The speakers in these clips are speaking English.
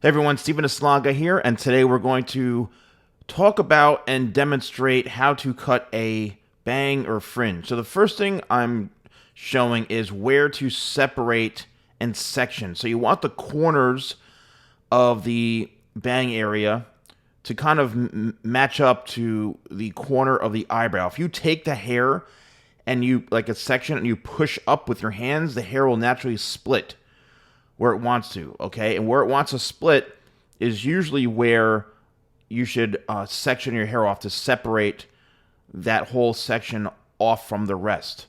Hey everyone, Stephen TheSalonGuy here, and today we're going to talk about and demonstrate how to cut a bang or fringe. So the first thing I'm showing is where to separate and section. So you want the corners of the bang area to kind of match up to the corner of the eyebrow. If you take the hair and you like a section and you push up with your hands, the hair will naturally split where it wants to, okay? And where it wants to split is usually where you should section your hair off to separate that whole section off from the rest.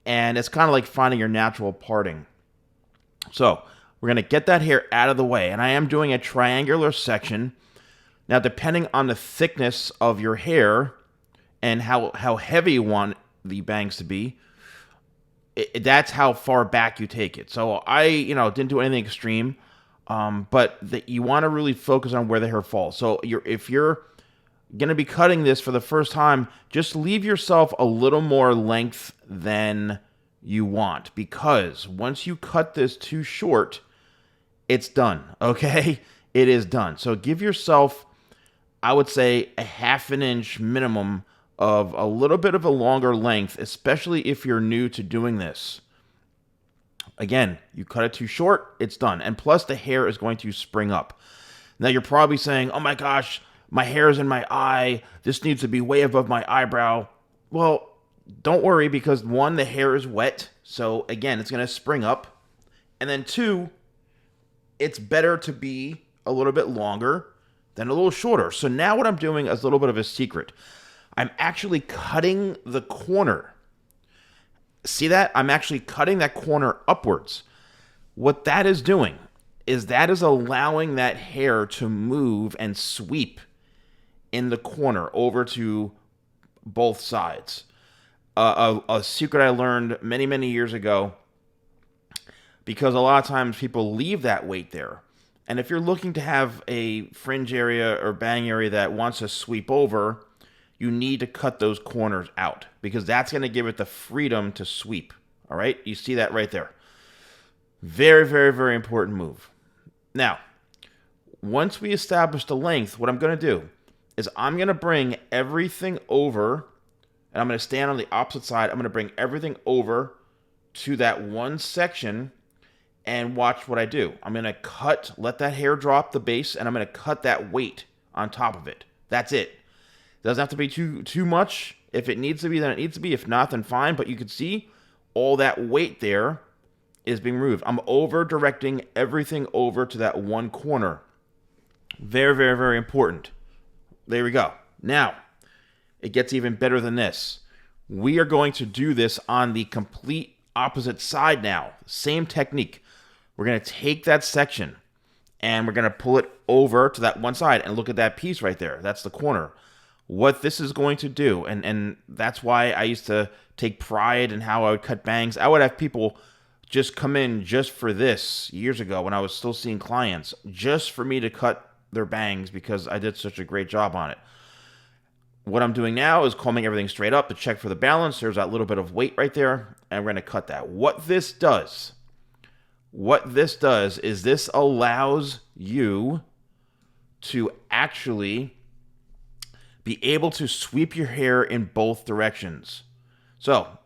And it's kind of like finding your natural parting. So we're going to get that hair out of the way. And I am doing a triangular section. Now, depending on the thickness of your hair and how heavy you want the bangs to be, that's how far back you take it. So I, didn't do anything extreme, but you want to really focus on where the hair falls. So if you're going to be cutting this for the first time, just leave yourself a little more length than you want, because once you cut this too short, it's done, okay? It is done. So give yourself, I would say, a half an inch minimum of a little bit of a longer length, especially if you're new to doing this. Again, you cut it too short, it's done. And plus, the hair is going to spring up. Now, you're probably saying, oh my gosh, my hair is in my eye. This needs to be way above my eyebrow. Well, don't worry, because one, the hair is wet. So again, it's going to spring up. And then two, it's better to be a little bit longer than a little shorter. So now what I'm doing is a little bit of a secret. I'm actually cutting the corner. See that? I'm actually cutting that corner upwards. What that is doing is that is allowing that hair to move and sweep in the corner over to both sides. A secret I learned many, many years ago, because a lot of times people leave that weight there. And if you're looking to have a fringe area or bang area that wants to sweep over, you need to cut those corners out, because that's going to give it the freedom to sweep. All right? You see that right there. Very, very, very important move. Now, once we establish the length, what I'm going to do is I'm going to bring everything over, and I'm going to stand on the opposite side. I'm going to bring everything over to that one section and watch what I do. I'm going to cut, let that hair drop the base, and I'm going to cut that weight on top of it. That's it. Doesn't have to be too much. If it needs to be, then it needs to be. If not, then fine. But you can see all that weight there is being removed. I'm over directing everything over to that one corner. Very, very, very important. There we go. Now, it gets even better than this. We are going to do this on the complete opposite side now. Same technique. We're going to take that section and we're going to pull it over to that one side, and look at that piece right there. That's the corner. What this is going to do, and that's why I used to take pride in how I would cut bangs. I would have people just come in just for this years ago when I was still seeing clients, just for me to cut their bangs because I did such a great job on it. What I'm doing now is combing everything straight up to check for the balance. There's that little bit of weight right there, and we're going to cut that. What this does is this allows you to actually be able to sweep your hair in both directions. So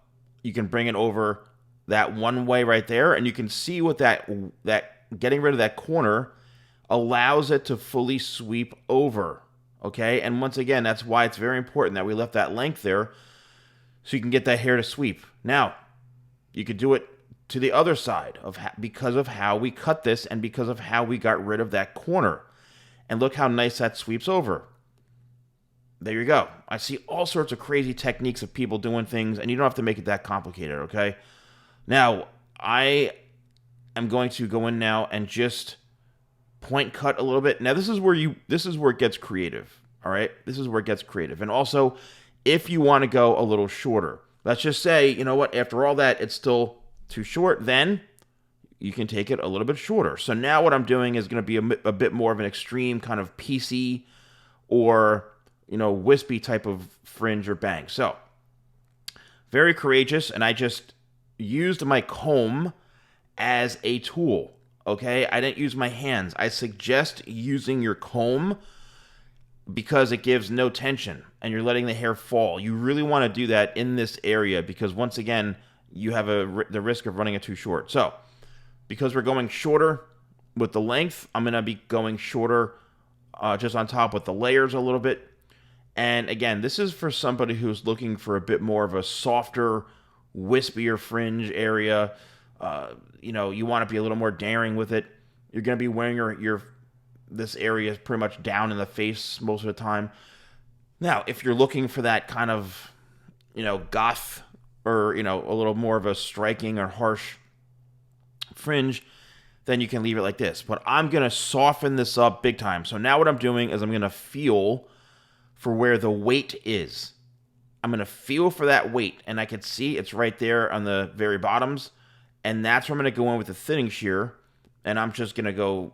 you can bring it over that one way right there, and you can see what that getting rid of that corner allows it to fully sweep over. Okay, and once again, that's why it's very important that we left that length there, so you can get that hair to sweep. Now, you could do it to the other side because of how we cut this and because of how we got rid of that corner. And look how nice that sweeps over. There you go. I see all sorts of crazy techniques of people doing things, and you don't have to make it that complicated, okay? Now, I am going to go in now and just point cut a little bit. Now, this is where it gets creative, all right? This is where it gets creative. And also, if you want to go a little shorter, let's just say, you know what, after all that, it's still too short, then you can take it a little bit shorter. So now what I'm doing is going to be a bit more of an extreme kind of PC or wispy type of fringe or bang. So, very courageous, and I just used my comb as a tool. Okay, I didn't use my hands. I suggest using your comb because it gives no tension and you're letting the hair fall. You really want to do that in this area because once again, you have the risk of running it too short. So, because we're going shorter with the length, I'm going to be going shorter just on top with the layers a little bit. And again, this is for somebody who's looking for a bit more of a softer, wispier fringe area. You want to be a little more daring with it. You're going to be wearing your this area is pretty much down in the face most of the time. Now, if you're looking for that kind of, goth or, a little more of a striking or harsh fringe, then you can leave it like this. But I'm going to soften this up big time. So now what I'm doing is I'm going to feel for where the weight is. I'm going to feel for that weight. And I can see it's right there on the very bottoms. And that's where I'm going to go in with the thinning shear. And I'm just going to go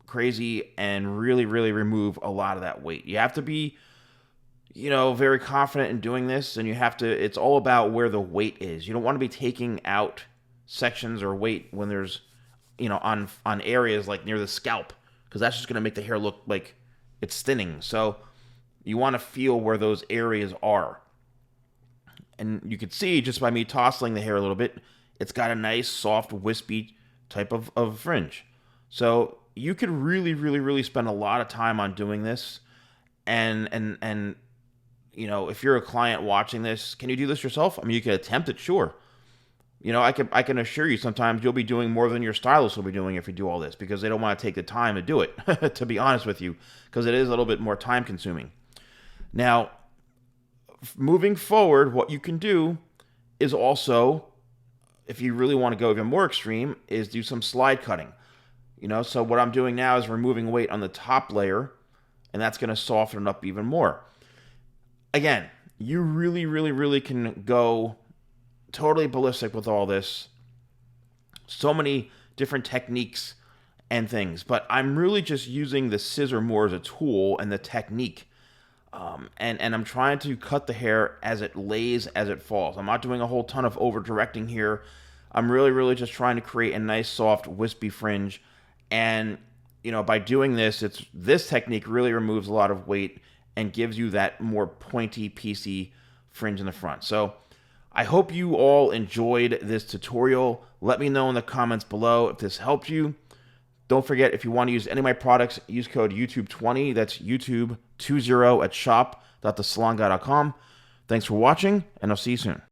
crazy and really, really remove a lot of that weight. You have to be, very confident in doing this. And it's all about where the weight is. You don't want to be taking out sections or weight when there's, on areas like near the scalp. Because that's just going to make the hair look like it's thinning. So you want to feel where those areas are. And you can see just by me tousling the hair a little bit, it's got a nice, soft, wispy type of fringe. So you could really, really, really spend a lot of time on doing this. And if you're a client watching this, can you do this yourself? I mean, you can attempt it, sure. I can assure you sometimes you'll be doing more than your stylist will be doing if you do all this because they don't want to take the time to do it, to be honest with you, because it is a little bit more time consuming. Now, moving forward, what you can do is also, if you really want to go even more extreme, is do some slide cutting. So what I'm doing now is removing weight on the top layer, and that's going to soften it up even more. Again, you really, really, really can go totally ballistic with all this. So many different techniques and things, but I'm really just using the scissor more as a tool and the technique. And I'm trying to cut the hair as it lays, as it falls. I'm not doing a whole ton of over-directing here. I'm really, really just trying to create a nice, soft, wispy fringe. And, by doing this, this technique really removes a lot of weight and gives you that more pointy, piecey fringe in the front. So I hope you all enjoyed this tutorial. Let me know in the comments below if this helped you. Don't forget, if you want to use any of my products, use code YouTube20. That's YouTube20 at shop.thesalonguy.com. Thanks for watching, and I'll see you soon.